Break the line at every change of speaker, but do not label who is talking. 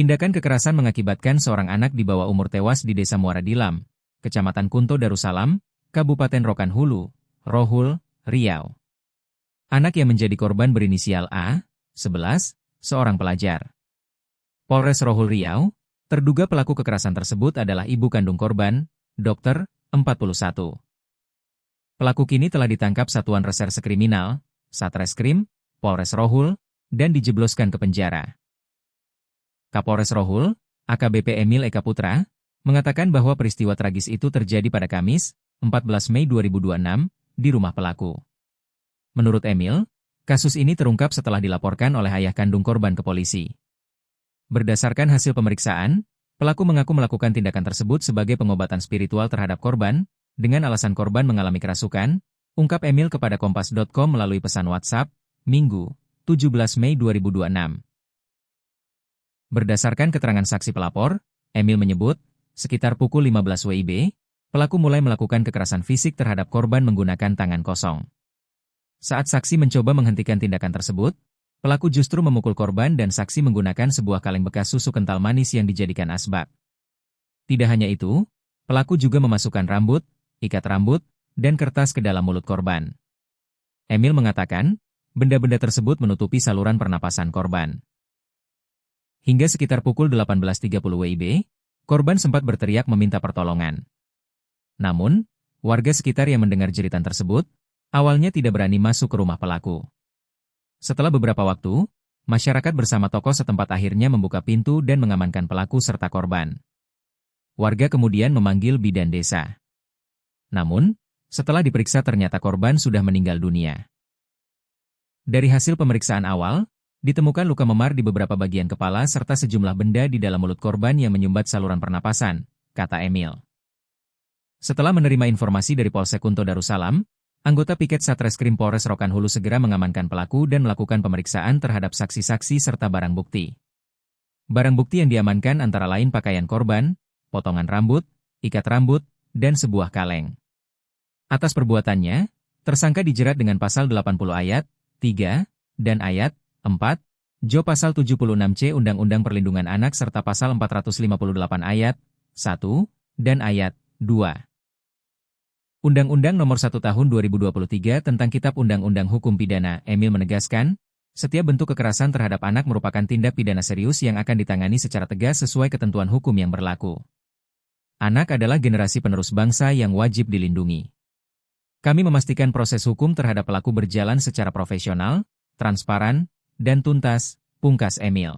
Tindakan kekerasan mengakibatkan seorang anak di bawah umur tewas di Desa Muara Dilam, Kecamatan Kunto Darussalam, Kabupaten Rokan Hulu, Rohul, Riau. Anak yang menjadi korban berinisial A, 11, seorang pelajar. Polres Rohul Riau, terduga pelaku kekerasan tersebut adalah ibu kandung korban, Dr. 41. Pelaku kini telah ditangkap Satuan Reserse Kriminal, Satreskrim, Polres Rohul, dan dijebloskan ke penjara. Kapolres Rohul, AKBP Emil Eka Putra, mengatakan bahwa peristiwa tragis itu terjadi pada Kamis, 14 Mei 2026, di rumah pelaku. Menurut Emil, kasus ini terungkap setelah dilaporkan oleh ayah kandung korban ke polisi. Berdasarkan hasil pemeriksaan, pelaku mengaku melakukan tindakan tersebut sebagai pengobatan spiritual terhadap korban, dengan alasan korban mengalami kerasukan, ungkap Emil kepada Kompas.com melalui pesan WhatsApp, Minggu, 17 Mei 2026. Berdasarkan keterangan saksi pelapor, Emil menyebut, sekitar pukul 15 WIB, pelaku mulai melakukan kekerasan fisik terhadap korban menggunakan tangan kosong. Saat saksi mencoba menghentikan tindakan tersebut, pelaku justru memukul korban dan saksi menggunakan sebuah kaleng bekas susu kental manis yang dijadikan asbak. Tidak hanya itu, pelaku juga memasukkan rambut, ikat rambut, dan kertas ke dalam mulut korban. Emil mengatakan, benda-benda tersebut menutupi saluran pernapasan korban. Hingga sekitar pukul 18.30 WIB, korban sempat berteriak meminta pertolongan. Namun, warga sekitar yang mendengar jeritan tersebut, awalnya tidak berani masuk ke rumah pelaku. Setelah beberapa waktu, masyarakat bersama tokoh setempat akhirnya membuka pintu dan mengamankan pelaku serta korban. Warga kemudian memanggil bidan desa. Namun, setelah diperiksa ternyata korban sudah meninggal dunia. Dari hasil pemeriksaan awal, ditemukan luka memar di beberapa bagian kepala serta sejumlah benda di dalam mulut korban yang menyumbat saluran pernapasan, kata Emil. Setelah menerima informasi dari Polsek Kunto Darussalam, anggota piket Satreskrim Polres Rokan Hulu segera mengamankan pelaku dan melakukan pemeriksaan terhadap saksi-saksi serta barang bukti. Barang bukti yang diamankan antara lain pakaian korban, potongan rambut, ikat rambut, dan sebuah kaleng. Atas perbuatannya, tersangka dijerat dengan pasal 80 ayat 3 dan ayat 4, Jo pasal 76C Undang-Undang Perlindungan Anak serta pasal 458 ayat 1 dan ayat 2. Undang-Undang Nomor 1 Tahun 2023 tentang Kitab Undang-Undang Hukum Pidana. Emil menegaskan, setiap bentuk kekerasan terhadap anak merupakan tindak pidana serius yang akan ditangani secara tegas sesuai ketentuan hukum yang berlaku. Anak adalah generasi penerus bangsa yang wajib dilindungi. Kami memastikan proses hukum terhadap pelaku berjalan secara profesional, transparan, dan tuntas, pungkas Emil.